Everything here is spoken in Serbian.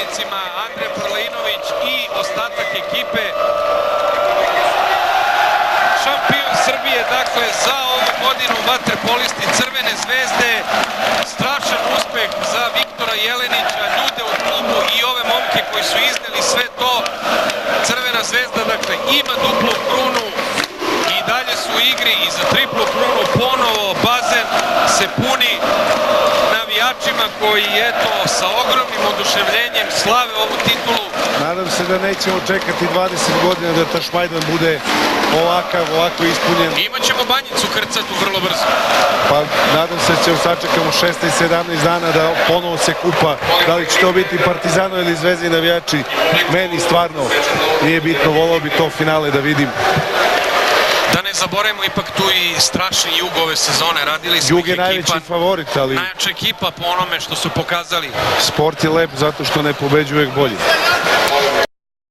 navijačima, Andrej Prlinović i ostatak ekipe. Šampion Srbije, dakle, za ovu godinu vaterpolisti Crvene zvezde. Strašan uspeh za Viktora Jelenića, ljude u klubu i ove momke koji su izneli sve to. Crvena zvezda, dakle, ima duplu krunu i dalje su u igri i za triplu krunu ponovo bazen se puni navijačima koji, eto, sa ogromnim oduševljenjem slave ovu titulu. Nadam se da nećemo čekati 20 godina da Tašmajdan bude ovako ispunjen. Imaćemo banjicu krcatu vrlo brzo. Pa nadam se da ćemo sačekamo 16-17 dana da ponovo se kupa. Da li će to biti Partizano ili Zvezda navijači? Meni stvarno nije bitno, volao bi to finale da vidim. Da ne zaboravimo ipak tu i strašni jug ove sezone. Radili smo Jug je najveći favorit, ali najjača ekipa po onome što su pokazali. Sport je lep zato što ne pobeđuje uvek bolji.